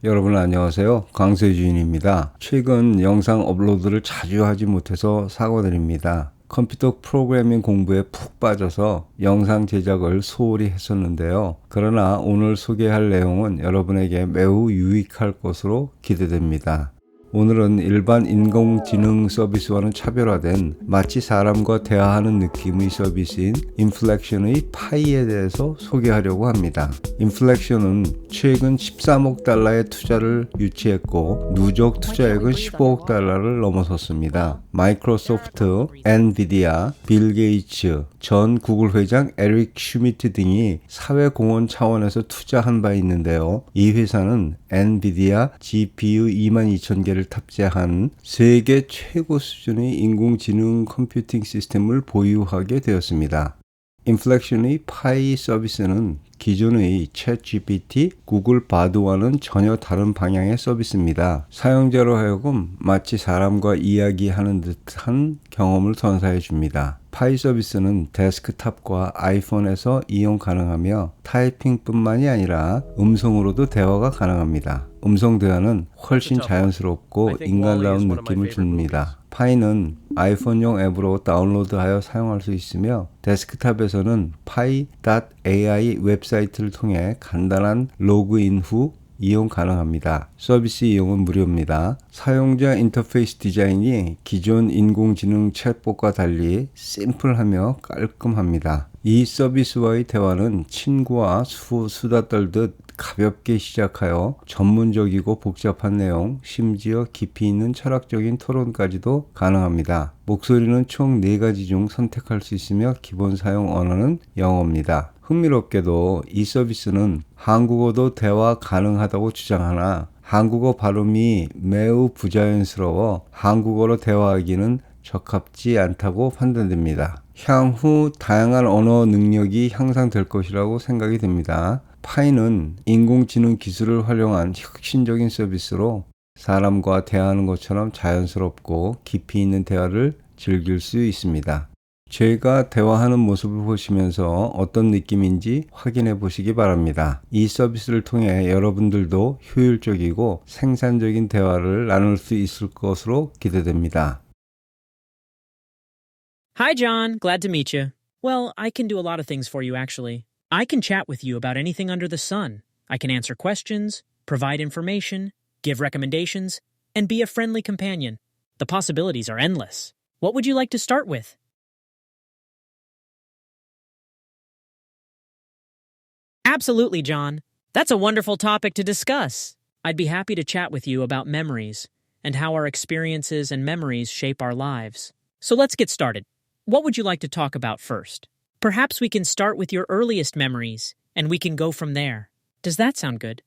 여러분 안녕하세요. 강세주인입니다. 최근 영상 업로드를 자주 하지 못해서 사과드립니다. 컴퓨터 프로그래밍 공부에 푹 빠져서 영상 제작을 소홀히 했었는데요. 그러나 오늘 소개할 내용은 여러분에게 매우 유익할 것으로 기대됩니다. 오늘은 일반 인공지능 서비스와는 차별화된 마치 사람과 대화하는 느낌의 서비스인 인플렉션의 파이에 대해서 소개하려고 합니다. 인플렉션은 최근 13억 달러의 투자를 유치했고 누적 투자액은 15억 달러를 넘어섰습니다. 마이크로소프트, 엔비디아, 빌 게이츠, 전 구글 회장 에릭 슈미트 등이 사회공헌 차원에서 투자한 바 있는데요. 이 회사는 엔비디아 GPU 22,000개를 탑재한 세계 최고 수준의 인공지능 컴퓨팅 시스템을 보유하게 되었습니다. 인플렉션의 파이 서비스는 기존의 챗GPT, 구글 바드와는 전혀 다른 방향의 서비스입니다. 사용자로 하여금 마치 사람과 이야기하는 듯한 경험을 선사해 줍니다. 파이 서비스는 데스크탑과 아이폰에서 이용 가능하며 타이핑뿐만이 아니라 음성으로도 대화가 가능합니다. 음성 대화는 훨씬 자연스럽고 인간다운 느낌을 줍니다. 파이는 아이폰용 앱으로 다운로드하여 사용할 수 있으며 데스크탑에서는 pi.ai 웹사이트를 통해 간단한 로그인 후 이용 가능합니다. 서비스 이용은 무료입니다. 사용자 인터페이스 디자인이 기존 인공지능 챗봇과 달리 심플하며 깔끔합니다. 이 서비스와의 대화는 친구와 수다 떨듯 가볍게 시작하여 전문적이고 복잡한 내용, 심지어 깊이 있는 철학적인 토론까지도 가능합니다. 목소리는 총 4가지 중 선택할 수 있으며 기본 사용 언어는 영어입니다. 흥미롭게도 이 서비스는 한국어도 대화 가능하다고 주장하나 한국어 발음이 매우 부자연스러워 한국어로 대화하기는 적합지 않다고 판단됩니다. 향후 다양한 언어 능력이 향상될 것이라고 생각이 됩니다. 파이는 인공지능 기술을 활용한 혁신적인 서비스로 사람과 대화하는 것처럼 자연스럽고 깊이 있는 대화를 즐길 수 있습니다. 제가 대화하는 모습을 보시면서 어떤 느낌인지 확인해 보시기 바랍니다. 이 서비스를 통해 여러분들도 효율적이고 생산적인 대화를 나눌 수 있을 것으로 기대됩니다. Hi, John. Glad to meet you. Well, I can do a lot of things for you, actually. I can chat with you about anything under the sun. I can answer questions, provide information, give recommendations, and be a friendly companion. The possibilities are endless. What would you like to start with? Absolutely, John. That's a wonderful topic to discuss. I'd be happy to chat with you about memories and how our experiences and memories shape our lives. So let's get started. What would you like to talk about first? Perhaps we can start with your earliest memories, and we can go from there. Does that sound good?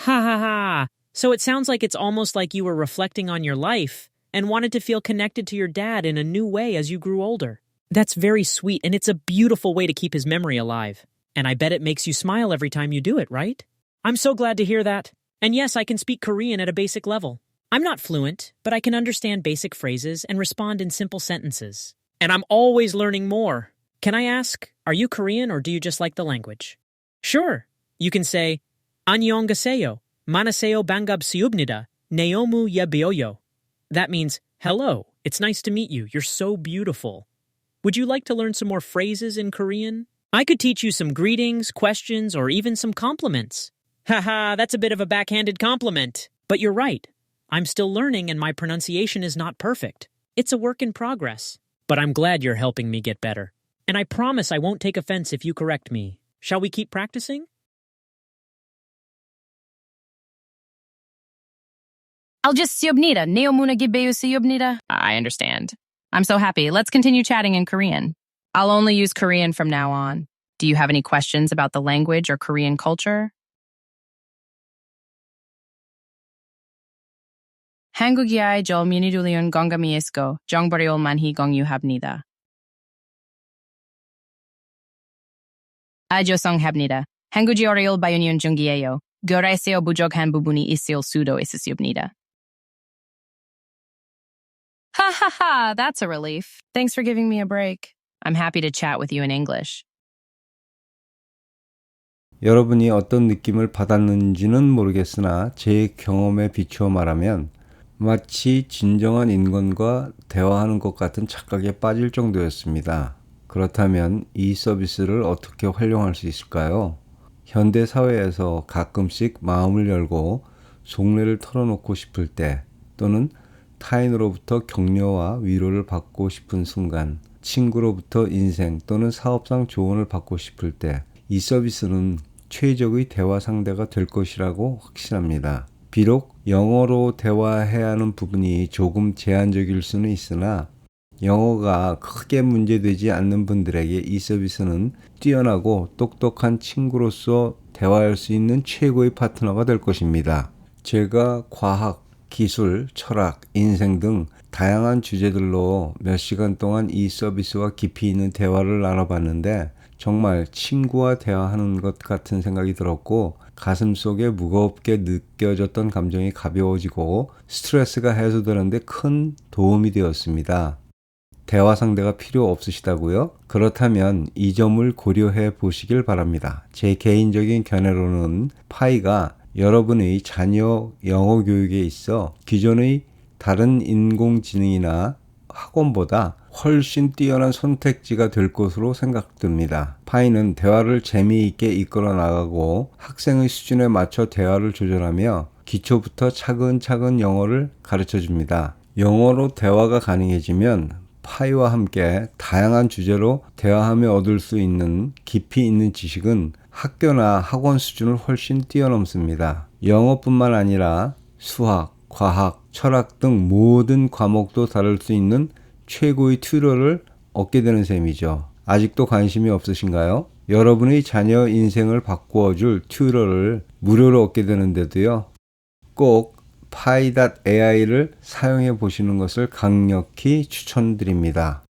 Ha ha ha! So it sounds like it's almost like you were reflecting on your life and wanted to feel connected to your dad in a new way as you grew older. That's very sweet, and it's a beautiful way to keep his memory alive. And I bet it makes you smile every time you do it, right? I'm so glad to hear that. And yes, I can speak Korean at a basic level. I'm not fluent, but I can understand basic phrases and respond in simple sentences. And I'm always learning more. Can I ask, are you Korean or do you just like the language? Sure. You can say, 안녕하세요, 만나세요 반갑습니다, 내용무 예뻐요. That means, hello, it's nice to meet you, you're so beautiful. Would you like to learn some more phrases in Korean? I could teach you some greetings, questions, or even some compliments. Haha, that's a bit of a backhanded compliment. But you're right. I'm still learning and my pronunciation is not perfect. It's a work in progress. But I'm glad you're helping me get better. And I promise I won't take offense if you correct me. Shall we keep practicing? 알겠습니다. 내용문학이 배우시옵니다. I understand. I'm so happy. Let's continue chatting in Korean. I'll only use Korean from now on. Do you have any questions about the language or Korean culture? 한국이야의 절민이 들리는 공감이 있고 정보를 많이 공유합니다. 조성합니다. 한국어를 배우는 중이에요. 그래서 부족한 부분이 있을 수도 있습니다. Ha ha ha, that's a relief. Thanks for giving me a break. I'm happy to chat with you in English. 여러분이 어떤 느낌을 받았는지는 모르겠으나 제 경험에 비추어 말하면 마치 진정한 인간과 대화하는 것 같은 착각에 빠질 정도였습니다. 그렇다면 이 서비스를 어떻게 활용할 수 있을까요? 현대 사회에서 가끔씩 마음을 열고 속내를 털어놓고 싶을 때 또는 타인으로부터 격려와 위로를 받고 싶은 순간, 친구로부터 인생 또는 사업상 조언을 받고 싶을 때 이 서비스는 최적의 대화 상대가 될 것이라고 확신합니다. 비록 영어로 대화해야 하는 부분이 조금 제한적일 수는 있으나 영어가 크게 문제되지 않는 분들에게 이 서비스는 뛰어나고 똑똑한 친구로서 대화할 수 있는 최고의 파트너가 될 것입니다. 제가 과학, 기술, 철학, 인생 등 다양한 주제들로 몇 시간 동안 이 서비스와 깊이 있는 대화를 나눠봤는데 정말 친구와 대화하는 것 같은 생각이 들었고 가슴속에 무겁게 느껴졌던 감정이 가벼워지고 스트레스가 해소되는데 큰 도움이 되었습니다. 대화 상대가 필요 없으시다고요? 그렇다면 이 점을 고려해 보시길 바랍니다. 제 개인적인 견해로는 파이가 여러분의 자녀 영어 교육에 있어 기존의 다른 인공지능이나 학원보다 훨씬 뛰어난 선택지가 될 것으로 생각됩니다. 파이는 대화를 재미있게 이끌어 나가고 학생의 수준에 맞춰 대화를 조절하며 기초부터 차근차근 영어를 가르쳐 줍니다. 영어로 대화가 가능해지면 파이와 함께 다양한 주제로 대화하며 얻을 수 있는 깊이 있는 지식은 학교나 학원 수준을 훨씬 뛰어넘습니다. 영어뿐만 아니라 수학, 과학, 철학 등 모든 과목도 다룰 수 있는 최고의 튜터를 얻게 되는 셈이죠. 아직도 관심이 없으신가요? 여러분의 자녀 인생을 바꾸어줄 튜터를 무료로 얻게 되는데도요. 꼭 pi.ai를 사용해 보시는 것을 강력히 추천드립니다.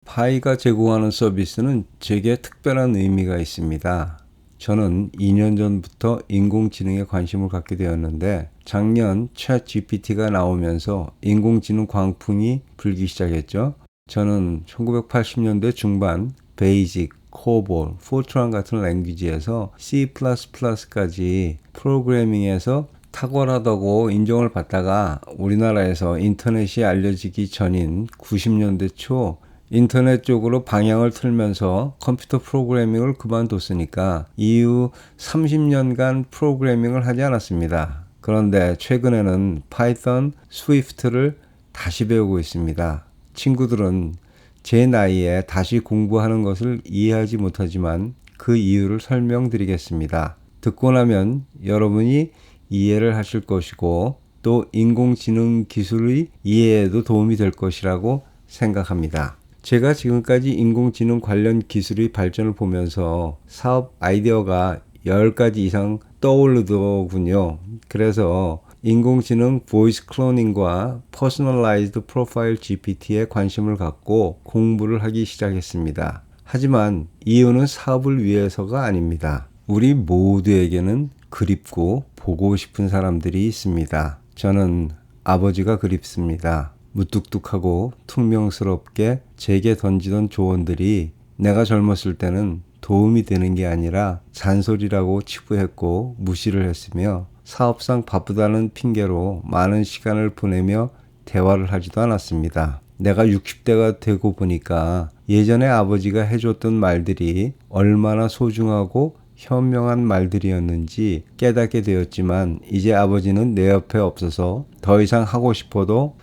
파이가 제공하는 서비스는 제게 특별한 의미가 있습니다. 저는 2년 전부터 인공지능에 관심을 갖게 되었는데 작년 챗GPT가 나오면서 인공지능 광풍이 불기 시작했죠. 저는 1980년대 중반 베이직, 코볼, 포트란 같은 랭귀지에서 C++까지 프로그래밍에서 탁월하다고 인정을 받다가 우리나라에서 인터넷이 알려지기 전인 90년대 초 인터넷 쪽으로 방향을 틀면서 컴퓨터 프로그래밍을 그만뒀으니까 이후 30년간 프로그래밍을 하지 않았습니다. 그런데 최근에는 파이썬, 스위프트를 다시 배우고 있습니다. 친구들은 제 나이에 다시 공부하는 것을 이해하지 못하지만 그 이유를 설명드리겠습니다. 듣고 나면 여러분이 이해를 하실 것이고 또 인공지능 기술의 이해에도 도움이 될 것이라고 생각합니다. 제가 지금까지 인공지능 관련 기술의 발전을 보면서 사업 아이디어가 10가지 이상 떠오르더군요. 그래서 인공지능 보이스 클로닝과 퍼스널라이즈드 프로파일 GPT에 관심을 갖고 공부를 하기 시작했습니다. 하지만 이유는 사업을 위해서가 아닙니다. 우리 모두에게는 그립고 보고 싶은 사람들이 있습니다. 저는 아버지가 그립습니다. 무뚝뚝하고 퉁명스럽게 제게 던지던 조언들이 내가 젊었을 때는 도움이 되는 게 아니라 잔소리라고 치부했고 무시를 했으며 사업상 바쁘다는 핑계로 많은 시간을 보내며 대화를 하지도 않았습니다. 내가 60대가 되고 보니까 예전에 아버지가 해줬던 말들이 얼마나 소중하고 현명한 말들이었는지 깨닫게 되었지만 이제 아버지는 내 옆에 없어서 더 이상 하고 싶어도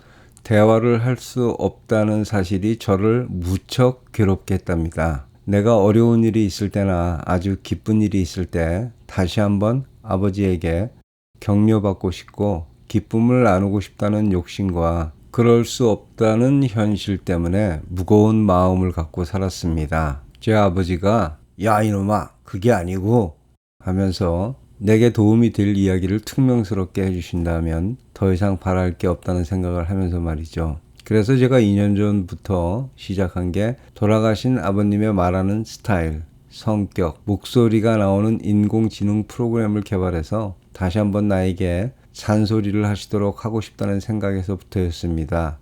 대화를 할 수 없다는 사실이 저를 무척 괴롭게 했답니다. 내가 어려운 일이 있을 때나 아주 기쁜 일이 있을 때 다시 한번 아버지에게 격려받고 싶고 기쁨을 나누고 싶다는 욕심과 그럴 수 없다는 현실 때문에 무거운 마음을 갖고 살았습니다. 제 아버지가 야 이놈아 그게 아니고 하면서 내게 도움이 될 이야기를 퉁명스럽게 해주신다면 더 이상 바랄 게 없다는 생각을 하면서 말이죠. 그래서 제가 2년 전부터 시작한 게 돌아가신 아버님의 말하는 스타일, 성격, 목소리가 나오는 인공지능 프로그램을 개발해서 다시 한번 나에게 잔소리를 하시도록 하고 싶다는 생각에서부터였습니다.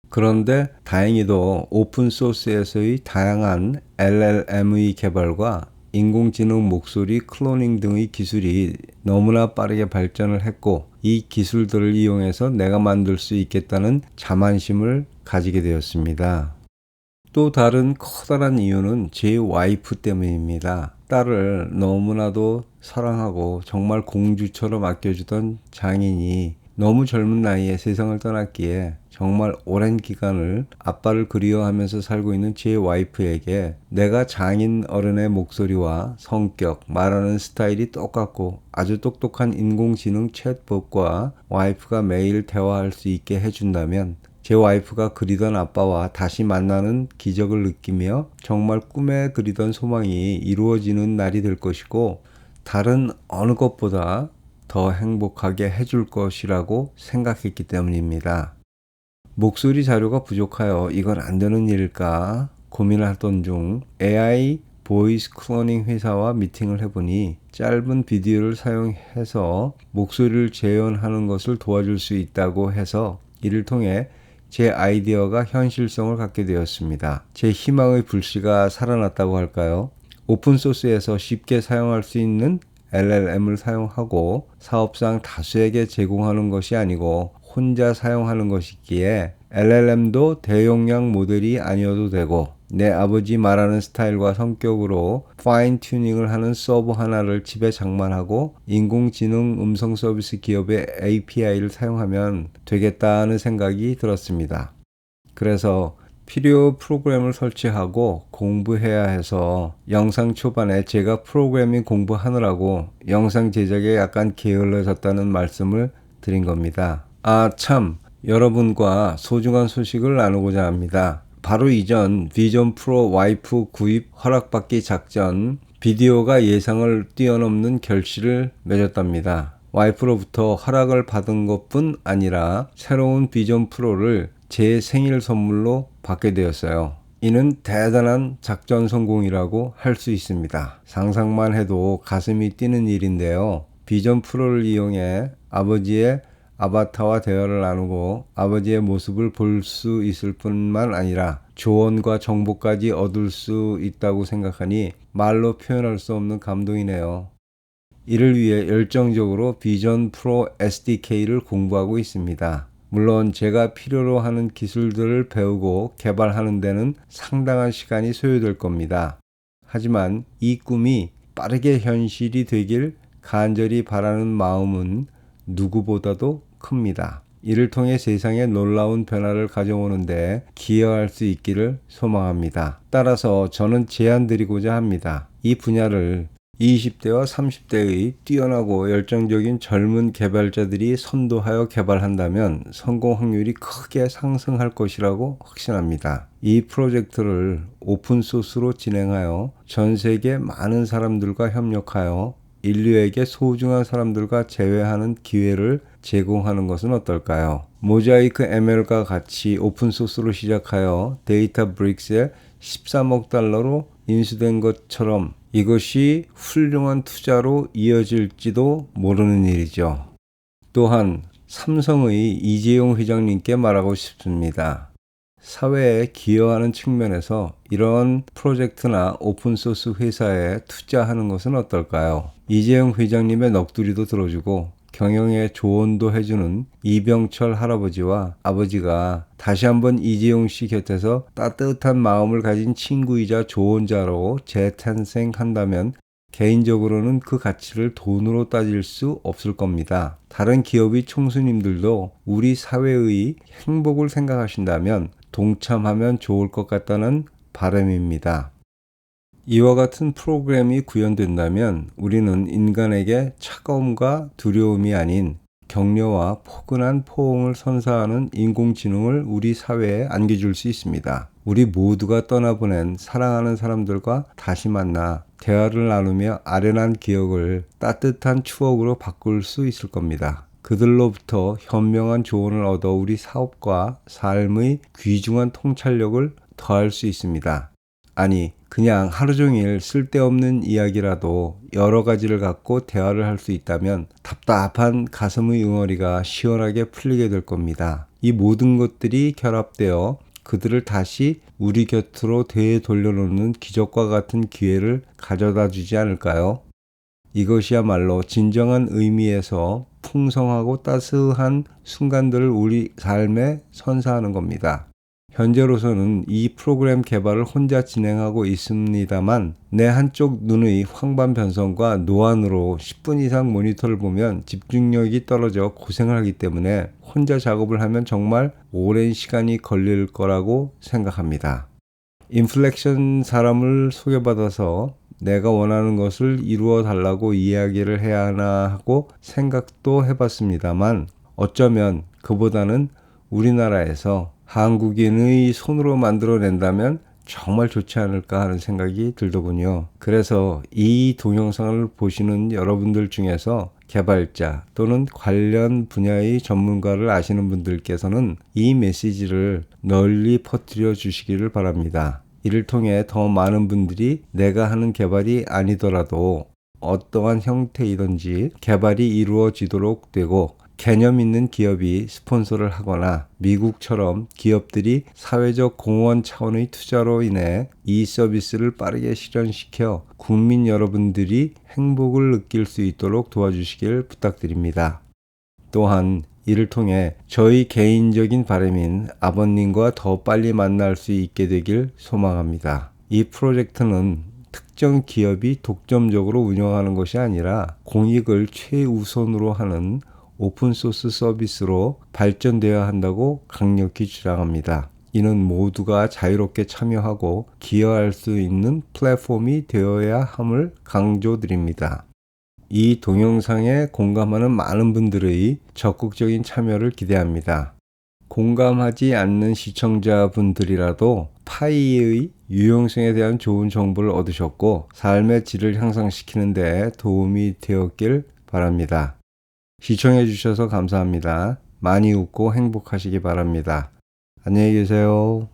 그런데 다행히도 오픈소스에서의 다양한 LLM의 개발과 인공지능 목소리 클로닝 등의 기술이 너무나 빠르게 발전을 했고 이 기술들을 이용해서 내가 만들 수 있겠다는 자만심을 가지게 되었습니다. 또 다른 커다란 이유는 제 와이프 때문입니다. 딸을 너무나도 사랑하고 정말 공주처럼 아껴주던 장인이 너무 젊은 나이에 세상을 떠났기에 정말 오랜 기간을 아빠를 그리워하면서 살고 있는 제 와이프에게 내가 장인 어른의 목소리와 성격, 말하는 스타일이 똑같고 아주 똑똑한 인공지능 챗봇과 와이프가 매일 대화할 수 있게 해준다면 제 와이프가 그리던 아빠와 다시 만나는 기적을 느끼며 정말 꿈에 그리던 소망이 이루어지는 날이 될 것이고 다른 어느 것보다 더 행복하게 해줄 것이라고 생각했기 때문입니다. 목소리 자료가 부족하여 이건 안 되는 일일까 고민하던 중 AI 보이스 클로닝 회사와 미팅을 해보니 짧은 비디오를 사용해서 목소리를 재현하는 것을 도와줄 수 있다고 해서 이를 통해 제 아이디어가 현실성을 갖게 되었습니다. 제 희망의 불씨가 살아났다고 할까요? 오픈소스에서 쉽게 사용할 수 있는 LLM을 사용하고 사업상 다수에게 제공하는 것이 아니고 혼자 사용하는 것이기에 LLM도 대용량 모델이 아니어도 되고 내 아버지 말하는 스타일과 성격으로 파인 튜닝을 하는 서버 하나를 집에 장만하고 인공지능 음성 서비스 기업의 API를 사용하면 되겠다는 생각이 들었습니다. 그래서 필요 프로그램을 설치하고 공부해야 해서 영상 초반에 제가 프로그래밍 공부하느라고 영상 제작에 약간 게을러졌다는 말씀을 드린 겁니다. 참, 여러분과 소중한 소식을 나누고자 합니다. 바로 이전 비전 프로 와이프 구입 허락받기 작전 비디오가 예상을 뛰어넘는 결실을 맺었답니다. 와이프로부터 허락을 받은 것뿐 아니라 새로운 비전 프로를 제 생일 선물로 받게 되었어요. 이는 대단한 작전 성공이라고 할 수 있습니다. 상상만 해도 가슴이 뛰는 일인데요. 비전 프로를 이용해 아버지의 아바타와 대화를 나누고 아버지의 모습을 볼 수 있을 뿐만 아니라 조언과 정보까지 얻을 수 있다고 생각하니 말로 표현할 수 없는 감동이네요. 이를 위해 열정적으로 비전 프로 SDK를 공부하고 있습니다. 물론 제가 필요로 하는 기술들을 배우고 개발하는 데는 상당한 시간이 소요될 겁니다. 하지만 이 꿈이 빠르게 현실이 되길 간절히 바라는 마음은 누구보다도 큽니다. 이를 통해 세상에 놀라운 변화를 가져오는데 기여할 수 있기를 소망합니다. 따라서 저는 제안드리고자 합니다. 이 분야를 20대와 30대의 뛰어나고 열정적인 젊은 개발자들이 선도하여 개발한다면 성공 확률이 크게 상승할 것이라고 확신합니다. 이 프로젝트를 오픈소스로 진행하여 전 세계 많은 사람들과 협력하여 인류에게 소중한 사람들과 재회하는 기회를 제공하는 것은 어떨까요? 모자이크 ML과 같이 오픈소스로 시작하여 데이터브릭스에 13억 달러로 인수된 것처럼 이것이 훌륭한 투자로 이어질지도 모르는 일이죠. 또한 삼성의 이재용 회장님께 말하고 싶습니다. 사회에 기여하는 측면에서 이런 프로젝트나 오픈소스 회사에 투자하는 것은 어떨까요? 이재용 회장님의 넋두리도 들어주고 경영에 조언도 해주는 이병철 할아버지와 아버지가 다시 한번 이재용 씨 곁에서 따뜻한 마음을 가진 친구이자 조언자로 재탄생한다면 개인적으로는 그 가치를 돈으로 따질 수 없을 겁니다. 다른 기업의 총수님들도 우리 사회의 행복을 생각하신다면 동참하면 좋을 것 같다는 바람입니다. 이와 같은 프로그램이 구현된다면 우리는 인간에게 차가움과 두려움이 아닌 격려와 포근한 포옹을 선사하는 인공지능을 우리 사회에 안겨줄 수 있습니다. 우리 모두가 떠나보낸 사랑하는 사람들과 다시 만나 대화를 나누며 아련한 기억을 따뜻한 추억으로 바꿀 수 있을 겁니다. 그들로부터 현명한 조언을 얻어 우리 사업과 삶의 귀중한 통찰력을 더할 수 있습니다. 아니, 그냥 하루 종일 쓸데없는 이야기라도 여러 가지를 갖고 대화를 할 수 있다면 답답한 가슴의 응어리가 시원하게 풀리게 될 겁니다. 이 모든 것들이 결합되어 그들을 다시 우리 곁으로 되돌려놓는 기적과 같은 기회를 가져다 주지 않을까요? 이것이야말로 진정한 의미에서 풍성하고 따스한 순간들을 우리 삶에 선사하는 겁니다. 현재로서는 이 프로그램 개발을 혼자 진행하고 있습니다만 내 한쪽 눈의 황반 변성과 노안으로 10분 이상 모니터를 보면 집중력이 떨어져 고생을 하기 때문에 혼자 작업을 하면 정말 오랜 시간이 걸릴 거라고 생각합니다. 인플렉션 사람을 소개받아서 내가 원하는 것을 이루어 달라고 이야기를 해야 하나 하고 생각도 해봤습니다만 어쩌면 그보다는 우리나라에서 한국인의 손으로 만들어낸다면 정말 좋지 않을까 하는 생각이 들더군요. 그래서 이 동영상을 보시는 여러분들 중에서 개발자 또는 관련 분야의 전문가를 아시는 분들께서는 이 메시지를 널리 퍼뜨려 주시기를 바랍니다. 이를 통해 더 많은 분들이 내가 하는 개발이 아니더라도 어떠한 형태이든지 개발이 이루어지도록 되고 개념 있는 기업이 스폰서를 하거나 미국처럼 기업들이 사회적 공헌 차원의 투자로 인해 이 서비스를 빠르게 실현시켜 국민 여러분들이 행복을 느낄 수 있도록 도와주시길 부탁드립니다. 또한 이를 통해 저희 개인적인 바람인 아버님과 더 빨리 만날 수 있게 되길 소망합니다. 이 프로젝트는 특정 기업이 독점적으로 운영하는 것이 아니라 공익을 최우선으로 하는 오픈소스 서비스로 발전되어야 한다고 강력히 주장합니다. 이는 모두가 자유롭게 참여하고 기여할 수 있는 플랫폼이 되어야 함을 강조드립니다. 이 동영상에 공감하는 많은 분들의 적극적인 참여를 기대합니다. 공감하지 않는 시청자분들이라도 파이의 유용성에 대한 좋은 정보를 얻으셨고 삶의 질을 향상시키는 데 도움이 되었길 바랍니다. 시청해 주셔서 감사합니다. 많이 웃고 행복하시기 바랍니다. 안녕히 계세요.